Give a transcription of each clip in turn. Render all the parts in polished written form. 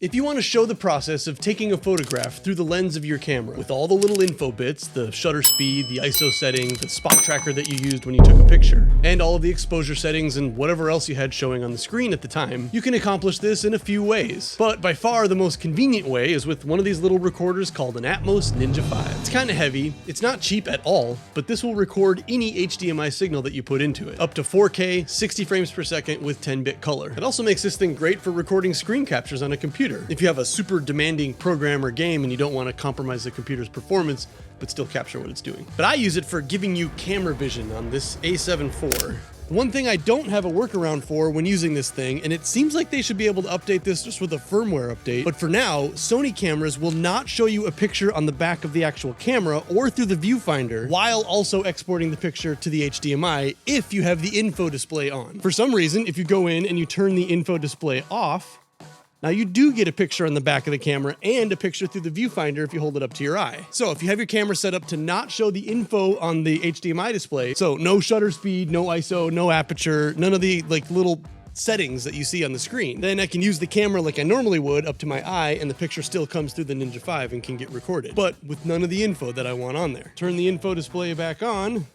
If you want to show the process of taking a photograph through the lens of your camera with all the little info bits, the shutter speed, the ISO setting, the spot tracker that you used when you took a picture, and all of the exposure settings and whatever else you had showing on the screen at the time, you can accomplish this in a few ways. But by far the most convenient way is with one of these little recorders called an Atmos Ninja V. It's kind of heavy, it's not cheap at all, but this will record any HDMI signal that you put into it, up to 4K, 60 frames per second with 10-bit color. It also makes this thing great for recording screen captures on a computer. If you have a super demanding program or game and you don't want to compromise the computer's performance, but still capture what it's doing. But I use it for giving you camera vision on this A7 IV. One thing I don't have a workaround for when using this thing, and it seems like they should be able to update this just with a firmware update, but for now, Sony cameras will not show you a picture on the back of the actual camera or through the viewfinder while also exporting the picture to the HDMI if you have the info display on. For some reason, if you go in and you turn the info display off, now you do get a picture on the back of the camera and a picture through the viewfinder if you hold it up to your eye. So if you have your camera set up to not show the info on the HDMI display, so no shutter speed, no ISO, no aperture, none of the little settings that you see on the screen, then I can use the camera like I normally would up to my eye and the picture still comes through the Ninja V and can get recorded, but with none of the info that I want on there. Turn the info display back on,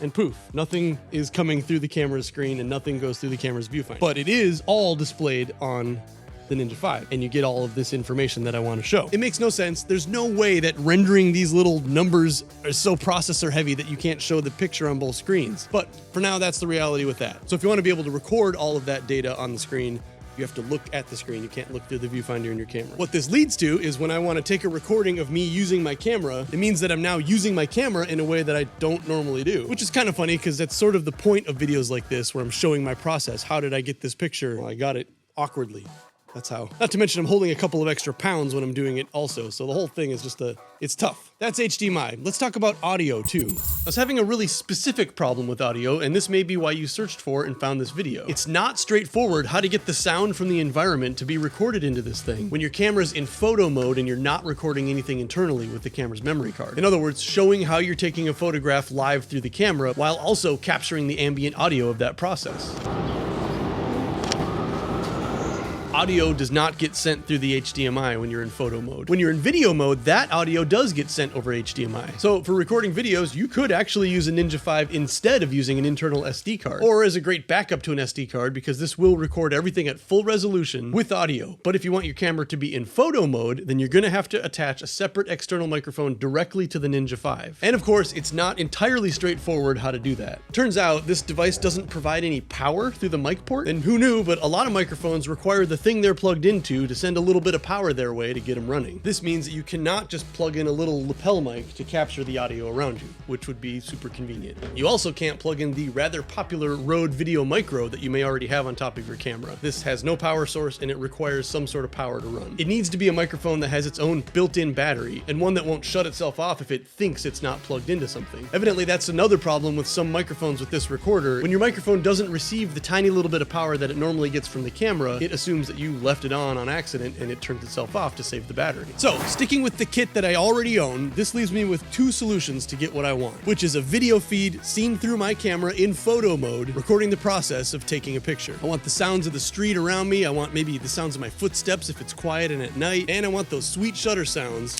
and poof, nothing is coming through the camera's screen and nothing goes through the camera's viewfinder. But it is all displayed on the Ninja V, and you get all of this information that I want to show. It makes no sense. There's no way that rendering these little numbers are so processor heavy that you can't show the picture on both screens. But for now, that's the reality with that. So if you want to be able to record all of that data on the screen, you have to look at the screen. You can't look through the viewfinder in your camera. What this leads to is when I want to take a recording of me using my camera, it means that I'm now using my camera in a way that I don't normally do, which is kind of funny because that's sort of the point of videos like this where I'm showing my process. How did I get this picture? Well, I got it awkwardly. That's how. Not to mention I'm holding a couple of extra pounds when I'm doing it also, so the whole thing is just it's tough. That's HDMI. Let's talk about audio too. I was having a really specific problem with audio, and this may be why you searched for and found this video. It's not straightforward how to get the sound from the environment to be recorded into this thing when your camera's in photo mode and you're not recording anything internally with the camera's memory card. In other words, showing how you're taking a photograph live through the camera while also capturing the ambient audio of that process. Audio does not get sent through the HDMI when you're in photo mode. When you're in video mode, that audio does get sent over HDMI. So for recording videos, you could actually use a Ninja V instead of using an internal SD card, or as a great backup to an SD card, because this will record everything at full resolution with audio. But if you want your camera to be in photo mode, then you're gonna have to attach a separate external microphone directly to the Ninja V. And of course, it's not entirely straightforward how to do that. Turns out this device doesn't provide any power through the mic port, and who knew, but a lot of microphones require the thing they're plugged into to send a little bit of power their way to get them running. This means that you cannot just plug in a little lapel mic to capture the audio around you, which would be super convenient. You also can't plug in the rather popular Rode Video Micro that you may already have on top of your camera. This has no power source and it requires some sort of power to run. It needs to be a microphone that has its own built-in battery and one that won't shut itself off if it thinks it's not plugged into something. Evidently, that's another problem with some microphones with this recorder. When your microphone doesn't receive the tiny little bit of power that it normally gets from the camera, it assumes that you left it on accident and it turns itself off to save the battery. So, sticking with the kit that I already own, this leaves me with two solutions to get what I want, which is a video feed seen through my camera in photo mode, recording the process of taking a picture. I want the sounds of the street around me, I want maybe the sounds of my footsteps if it's quiet and at night, and I want those sweet shutter sounds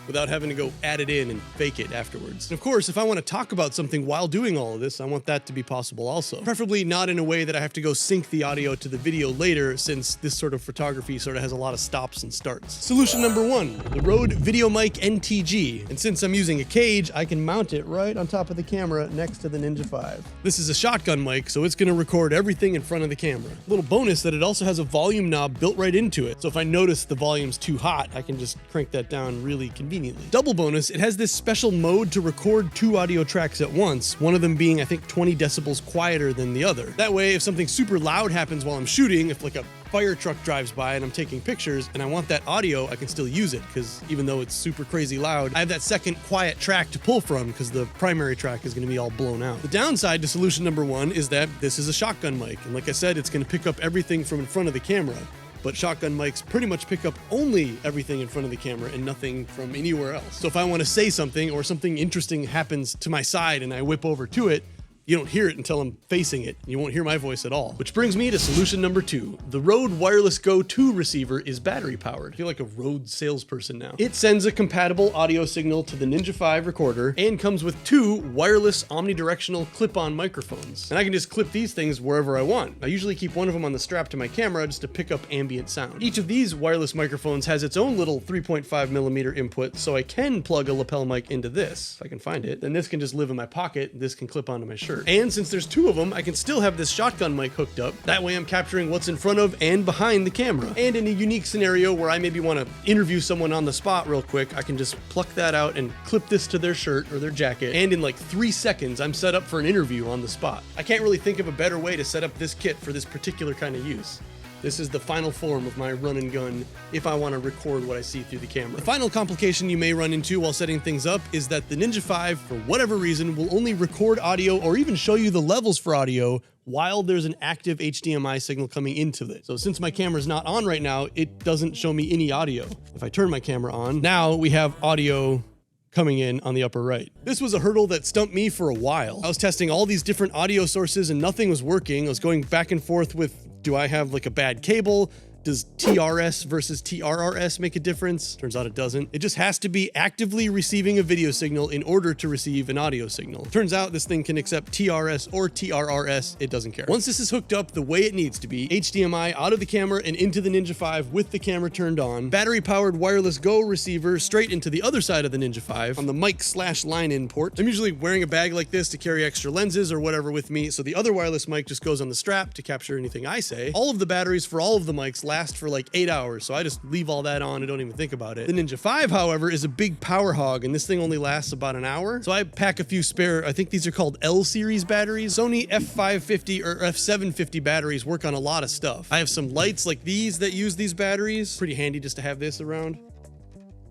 without having to go add it in and fake it afterwards. And of course, if I want to talk about something while doing all of this, I want that to be possible also. Preferably not in a way that I have to go sync the audio to the video later, since this sort of photography sort of has a lot of stops and starts. Solution number one, the Rode VideoMic NTG. And since I'm using a cage, I can mount it right on top of the camera next to the Ninja V. This is a shotgun mic, so it's going to record everything in front of the camera. Little bonus that it also has a volume knob built right into it. So if I notice the volume's too hot, I can just crank that down really conveniently. Double bonus, it has this special mode to record two audio tracks at once, one of them being I think 20 decibels quieter than the other. That way, if something super loud happens while I'm shooting, if like a fire truck drives by and I'm taking pictures and I want that audio, I can still use it, because even though it's super crazy loud, I have that second quiet track to pull from because the primary track is going to be all blown out. The downside to solution number one is that this is a shotgun mic, and like I said, it's going to pick up everything from in front of the camera. But shotgun mics pretty much pick up only everything in front of the camera and nothing from anywhere else. So if I want to say something or something interesting happens to my side and I whip over to it, You don't hear it until I'm facing it. You won't hear my voice at all. Which brings me to solution number 2. The Rode Wireless Go 2 receiver is battery powered. I feel like a Rode salesperson now. It sends a compatible audio signal to the Ninja V recorder and comes with 2 wireless omnidirectional clip-on microphones. And I can just clip these things wherever I want. I usually keep one of them on the strap to my camera just to pick up ambient sound. Each of these wireless microphones has its own little 3.5mm input, so I can plug a lapel mic into this, if I can find it. Then this can just live in my pocket, this can clip onto my shirt. And since there's 2 of them, I can still have this shotgun mic hooked up. That way I'm capturing what's in front of and behind the camera. And in a unique scenario where I maybe want to interview someone on the spot real quick, I can just pluck that out and clip this to their shirt or their jacket. And in like 3 seconds, I'm set up for an interview on the spot. I can't really think of a better way to set up this kit for this particular kind of use. This is the final form of my run and gun if I want to record what I see through the camera. The final complication you may run into while setting things up is that the Ninja V, for whatever reason, will only record audio or even show you the levels for audio while there's an active HDMI signal coming into it. So since my camera's not on right now, it doesn't show me any audio. If I turn my camera on, now we have audio coming in on the upper right. This was a hurdle that stumped me for a while. I was testing all these different audio sources and nothing was working. I was going back and forth with, do I have like a bad cable? Does TRS versus TRRS make a difference? Turns out it doesn't. It just has to be actively receiving a video signal in order to receive an audio signal. Turns out this thing can accept TRS or TRRS. It doesn't care. Once this is hooked up the way it needs to be, HDMI out of the camera and into the Ninja V with the camera turned on, battery-powered wireless Go receiver straight into the other side of the Ninja V on the mic/line in port. I'm usually wearing a bag like this to carry extra lenses or whatever with me, so the other wireless mic just goes on the strap to capture anything I say. All of the batteries for all of the mics last for like 8 hours, so I just leave all that on and don't even think about it. The Ninja V, however, is a big power hog, and this thing only lasts about an hour, so I pack a few spare, I think these are called L series batteries. Sony F550 or F750 batteries work on a lot of stuff. I have some lights like these that use these batteries. Pretty handy just to have this around.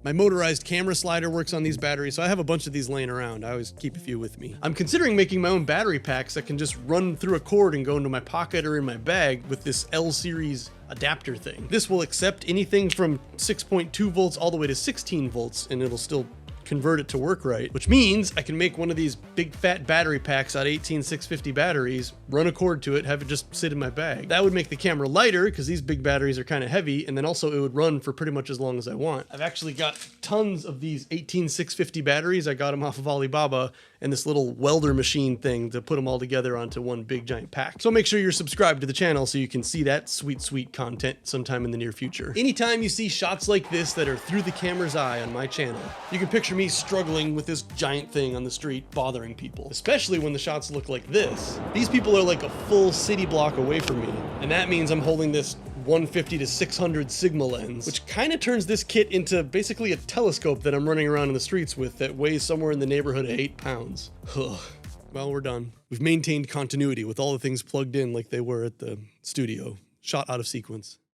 My motorized camera slider works on these batteries, so I have a bunch of these laying around. I always keep a few with me. I'm considering making my own battery packs that can just run through a cord and go into my pocket or in my bag with this L series adapter thing. This will accept anything from 6.2 volts all the way to 16 volts, and it'll still convert it to work right, which means I can make one of these big fat battery packs out of 18650 batteries, run a cord to it, have it just sit in my bag. That would make the camera lighter because these big batteries are kind of heavy, and then also it would run for pretty much as long as I want. I've actually got tons of these 18650 batteries. I got them off of Alibaba and this little welder machine thing to put them all together onto one big giant pack. So make sure you're subscribed to the channel so you can see that sweet, sweet content sometime in the near future. Anytime you see shots like this that are through the camera's eye on my channel, you can picture me struggling with this giant thing on the street bothering people, especially when the shots look like this. These people are like a full city block away from me, and that means I'm holding this 150 to 600 Sigma lens, which kind of turns this kit into basically a telescope that I'm running around in the streets with that weighs somewhere in the neighborhood of 8 pounds. Well, we're done. We've maintained continuity with all the things plugged in like they were at the studio, shot out of sequence.